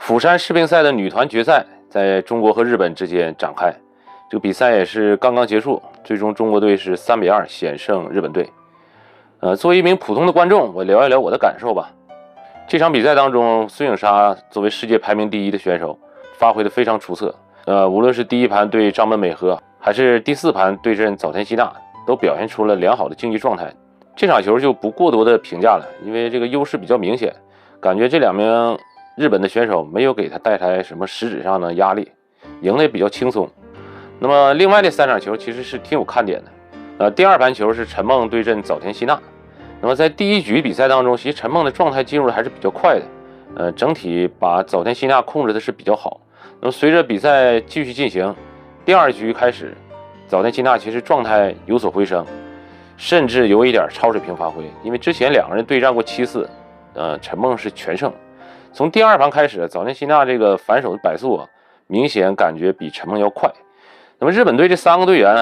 釜山世乒赛的女团决赛在中国和日本之间展开，这个比赛也是刚刚结束，最终中国队是3-2险胜日本队。作为一名普通的观众，我聊一聊我的感受吧。这场比赛当中，孙颖莎作为世界排名第1的选手，发挥得非常出色。无论是第一盘对张本美和，还是第4盘对阵早田希娜，都表现出了良好的竞技状态。这场球就不过多的评价了，因为这个优势比较明显，感觉这2名日本的选手没有给他带来什么实质上的压力，赢得也比较轻松。那么另外这3场球其实是挺有看点的。第2盘球是陈梦对阵早田希娜。那么在第1局比赛当中，其实陈梦的状态进入的还是比较快的，整体把早田希娜控制的是比较好。那么随着比赛继续进行，第2局开始，早田希娜其实状态有所回升，甚至有一点超水平发挥。因为之前2个人对战过7次，陈梦是全胜。从第2盘开始，早田希娜这个反手的摆速明显感觉比陈梦要快。那么日本队这3个队员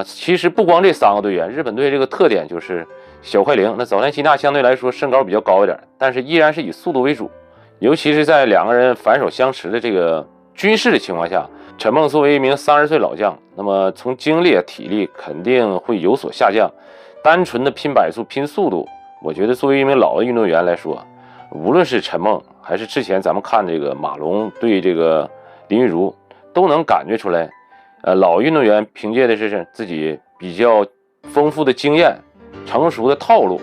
其实不光这3个队员，日本队这个特点就是小快灵。那早田希娜相对来说身高比较高一点，但是依然是以速度为主，尤其是在2个人反手相持的这个均势的情况下，陈梦作为一名30岁老将，那么从精力体力肯定会有所下降。单纯的拼摆速拼速度，我觉得作为一名老的运动员来说，无论是陈梦还是之前咱们看这个马龙对这个林昀儒，都能感觉出来，老运动员凭借的是自己比较丰富的经验、成熟的套路，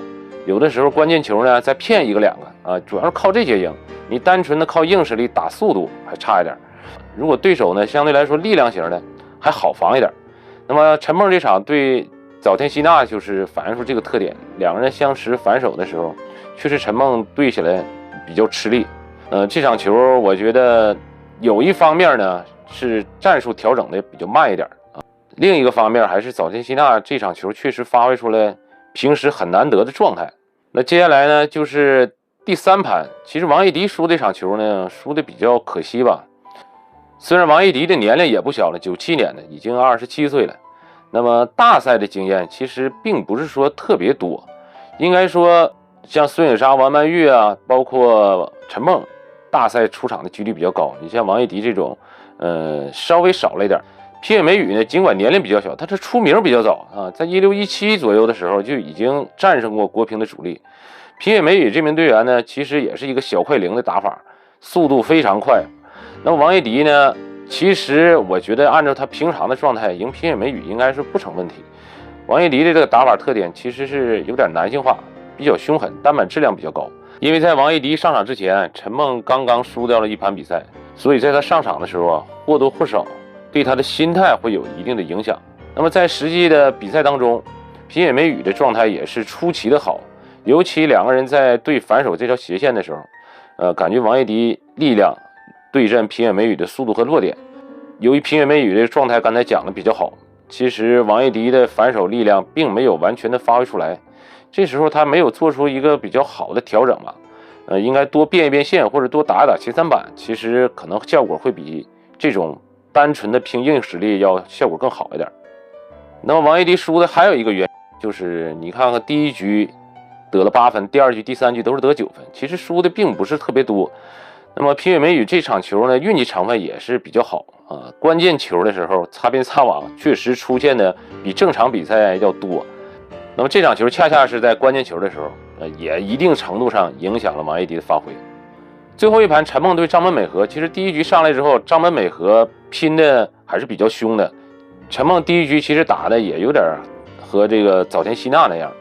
有的时候关键球呢再骗1个2个主要是靠这些赢。你单纯的靠硬实力打速度还差一点。如果对手呢相对来说力量型的还好防一点。那么陈梦这场对早田希娜就是反映出这个特点，2个人相持反手的时候，确实陈梦对起来比较吃力。这场球我觉得有一方面呢是战术调整的比较慢一点另一个方面还是早田希娜这场球确实发挥出来平时很难得的状态。那接下来呢就是第3盘，其实王艺迪输这场球呢输的比较可惜吧。虽然王艺迪的年龄也不小了，97年的，已经27岁了。那么大赛的经验其实并不是说特别多，应该说像孙颖莎、王曼玉包括陈梦，大赛出场的几率比较高。你像王艺迪这种稍微少了一点。平野美宇呢尽管年龄比较小，但是出名比较早在16、17左右的时候就已经战胜过国乒的主力。平野美宇这名队员呢其实也是一个小快灵的打法，速度非常快。那么王艺迪呢，其实我觉得按照他平常的状态赢平野美宇应该是不成问题。王艺迪的这个打法特点其实是有点男性化，比较凶狠，单板质量比较高。因为在王艺迪上场之前，陈梦刚刚输掉了1盘比赛，所以在他上场的时候或多或少对他的心态会有一定的影响。那么在实际的比赛当中，平野美宇的状态也是出奇的好，尤其2个人在对反手这条斜线的时候，感觉王艺迪力量对阵平野美宇的速度和落点。由于平野美宇的状态刚才讲的比较好，其实王艺迪的反手力量并没有完全的发挥出来，这时候他没有做出一个比较好的调整吧。应该多变一变线，或者多打一打前3板，其实可能效果会比这种单纯的拼硬实力要效果更好一点。那么王艺迪输的还有一个原因就是你看看第1局得了8分，第2局、第3局都是得9分，其实输的并不是特别多。那么平野美宇这场球呢运气成分也是比较好关键球的时候擦边擦网确实出现的比正常比赛要多。那么这场球恰恰是在关键球的时候也一定程度上影响了王艺迪的发挥。最后一盘陈梦对张本美和，其实第1局上来之后，张本美和拼的还是比较凶的。陈梦第1局其实打的也有点和这个早田希娜那样，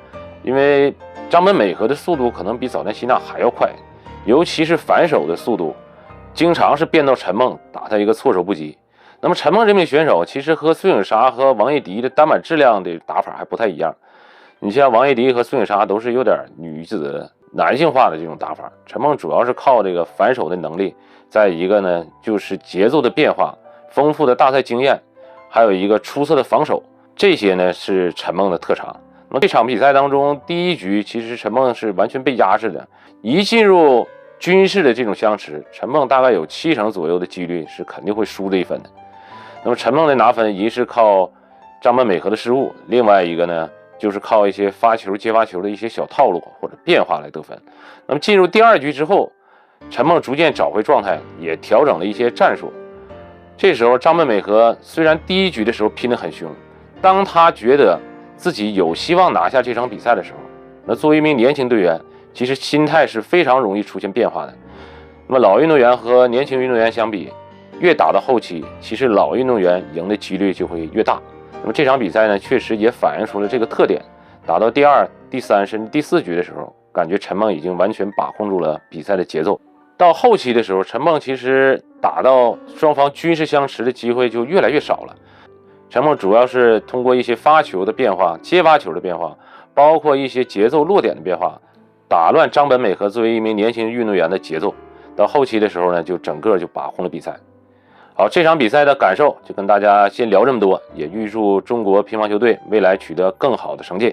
因为张本美和的速度可能比早田希娜还要快，尤其是反手的速度经常是变到陈梦打他一个措手不及。那么陈梦这名选手其实和孙颖莎和王艺迪的单板质量的打法还不太一样。你像王艺迪和孙颖莎都是有点女子男性化的这种打法，陈梦主要是靠这个反手的能力，再一个呢就是节奏的变化、丰富的大赛经验，还有一个出色的防守，这些呢是陈梦的特长。那么这场比赛当中，第1局其实陈梦是完全被压制的，一进入均势的这种相持，陈梦大概有70%左右的几率是肯定会输这1分的。那么陈梦的拿分一是靠张本美和的失误，另外一个呢就是靠一些发球接发球的一些小套路或者变化来得分。那么进入第2局之后，陈梦逐渐找回状态，也调整了一些战术。这时候张本美和虽然第一局的时候拼得很凶，当他觉得自己有希望拿下这场比赛的时候，那作为一名年轻队员，其实心态是非常容易出现变化的。那么老运动员和年轻运动员相比，越打到后期，其实老运动员赢的几率就会越大。那么这场比赛呢，确实也反映出了这个特点。打到第2、第3甚至第4局的时候，感觉陈梦已经完全把控住了比赛的节奏。到后期的时候，陈梦其实打到双方均势相持的机会就越来越少了。陈梦主要是通过一些发球的变化、接发球的变化，包括一些节奏落点的变化，打乱张本美和作为一名年轻运动员的节奏。到后期的时候呢，就整个就把控了比赛。好，这场比赛的感受就跟大家先聊这么多，也预祝中国乒乓球队未来取得更好的成绩。